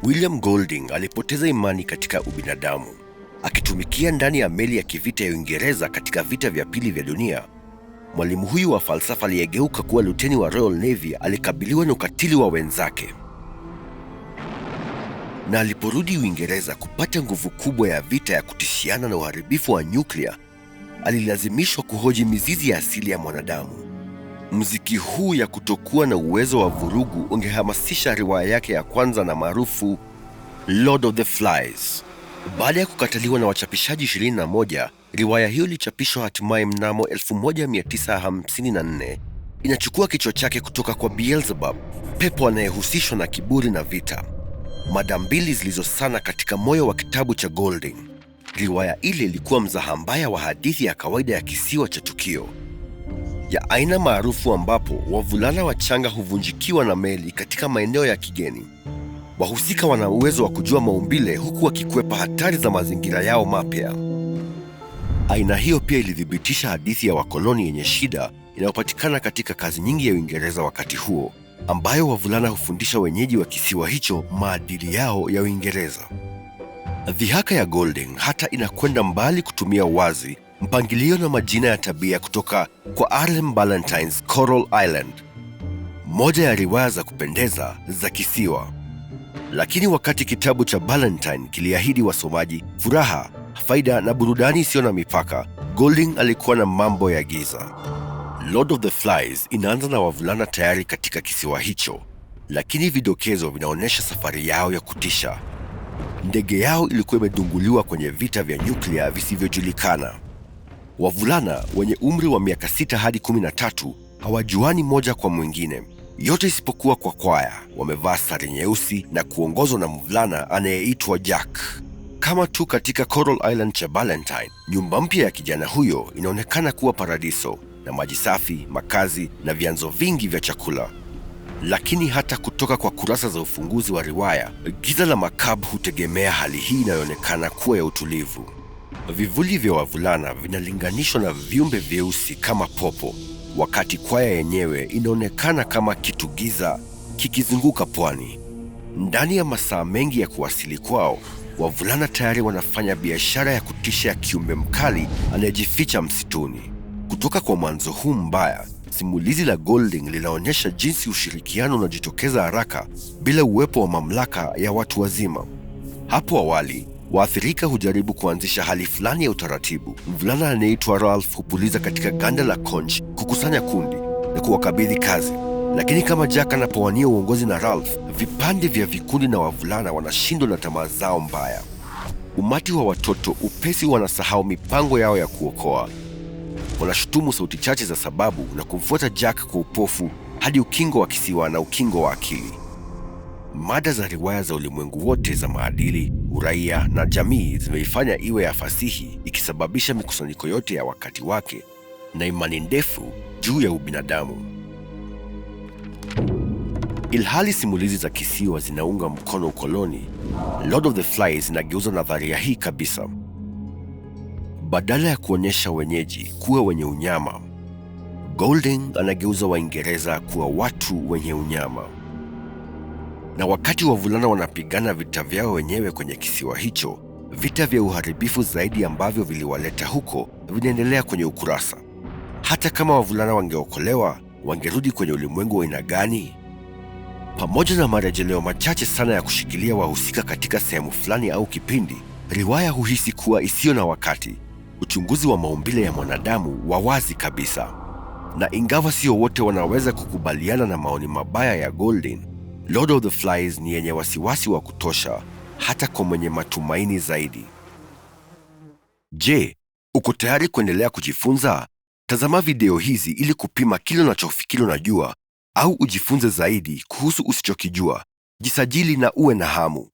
William Golding alipoteza imani katika ubinadamu. Akitumikia ndani ya meli ya kivita ya Uingereza katika vita vya pili vya dunia, mwalimu huyu wa falsafa aliyegeuka kuwa luteni wa Royal Navy alikabiliwa na ukatili wa wenzake. Na aliporudi Uingereza kupata nguvu kubwa ya vita ya kutishiana na uharibifu wa nyuklia, alilazimishwa kuhoji mizizi ya asili ya mwanadamu. Muziki huu ya kutokuwa na uwezo wa vurugu ungehamasisha riwaya yake ya kwanza na maarufu Lord of the Flies. Baada ya kukataliwa na wachapishaji 21, riwaya hiyo ilichapishwa hatimaye mnamo 1954. Inachukua kichwa chake kutoka kwa Beelzebub, pepo anayehusishwa na kiburi na vita, mada mbili zilizosana katika moyo wa kitabu cha Golding. Riwaya ile ilikuwa mzaha mbaya wa hadithi ya kawaida ya kisiwa cha tukio, ya aina maarufu ambapo wavulana wachanga huvunjikiwa na meli katika maeneo ya kigeni. Wahusika wana uwezo wa kujua maumbile huku wakikwepa hatari za mazingira yao mapya. Aina hiyo pia ilithibitisha hadithi ya wakoloni yenye shida inayopatikana katika kazi nyingi ya Uingereza wakati huo, ambayo wavulana hufundisha wenyeji wa kisiwa hicho maadili yao ya Uingereza. Dhihaka ya Golding hata inakwenda mbali kutumia wazi mpangilio na majina ya tabia kutoka kwa R.M. Ballantyne's Coral Island, moja ya riwaya za kupendeza za kisiwa. Lakini wakati kitabu cha Ballantyne kiliahidi wasomaji furaha, faida na burudani isiyo na mipaka, Golding alikuwa na mambo ya giza. Lord of the Flies inaanza na wavulana tayari katika kisiwa hicho, lakini vidokezo vinaonyesha safari yao ya kutisha. Ndege yao ilikuwa imedunguliwa kwenye vita vya nyuklia visivyojulikana. Wavulana wenye umri wa miaka 6 hadi 13 hawajuani moja kwa mwingine, yote isipokuwa kwa kwaya. Wamevaa sare nyeusi na kuongozwa na mvulana anayeitwa Jack. Kama tu katika Coral Island cha Ballantyne, nyumba mpya ya kijana huyo inaonekana kuwa paradiso na maji safi, makazi na vyanzo vingi vya chakula. Lakini hata kutoka kwa kurasa za ufunguzi wa riwaya, giza la makabu hutegemea hali hii inayoonekana kuwa ya utulivu. Vivuli vya wavulana vinalinganishwa na viumbe vyeusi kama popo, wakati kwaya yenyewe inaonekana kama kitu giza kikizunguka pwani. Ndani ya masaa mengi ya kuwasili kwao, wavulana tayari wanafanya biashara ya kutisha ya kiumbe mkali anayejificha msituni. Kutoka kwa mwanzo huu mbaya, simulizi la Golding linaonyesha jinsi ushirikiano unajitokeza haraka bila uwepo wa mamlaka ya watu wazima. Hapo awali, waathirika hujaribu kuanzisha hali fulani ya utaratibu. Mvulana anayeitwa Ralph hupuliza katika ganda la conch kukusanya kundi na kuwakabidhi kazi. Lakini kama Jack anapowania uongozi na Ralph, vipande vya vikundi na wavulana wanashindwa na tamaa zao mbaya. Umati wa watoto upesi wanasahau mipango yao ya kuokoa. Wanashutumu sauti chache za sababu na kumfuata Jack kwa upofu hadi ukingo wa kisiwa na ukingo wa akili. Mada za riwaya za ulimwengu wote za maadili, uraia na jamii zimeifanya iwe ya fasihi, ikisababisha mikusanyiko yote ya wakati wake na imani ndefu juu ya ubinadamu. Ilhali simulizi za kisiwa zinaunga mkono ukoloni, Lord of the Flies inageuza nadharia hii kabisa. Badala ya kuonyesha wenyeji kuwa wenye unyama, Golding anageuza Waingereza kuwa watu wenye unyama. Na wakati wavulana wanapigana vita vyao wenyewe kwenye kisiwa hicho, vita vya uharibifu zaidi ambavyo viliwaleta huko vinaendelea kwenye ukurasa. Hata kama wavulana wangeokolewa, wangerudi kwenye ulimwengu wa aina gani? Pamoja na marejeleo machache sana ya kushikilia wahusika katika sehemu fulani au kipindi, riwaya huhisi kuwa isiyo na wakati. Uchunguzi wa maumbile ya mwanadamu wa wazi kabisa. Na ingawa sio wote wanaweza kukubaliana na maoni mabaya ya Golding, Lord of the Flies ni yenye wasiwasi wa kutosha hata kwa mwenye matumaini zaidi. Je, uko tayari kuendelea kujifunza? Tazama video hizi ili kupima kile unachofikiri unajua au ujifunze zaidi kuhusu usichokijua. Jisajili na uwe na hamu.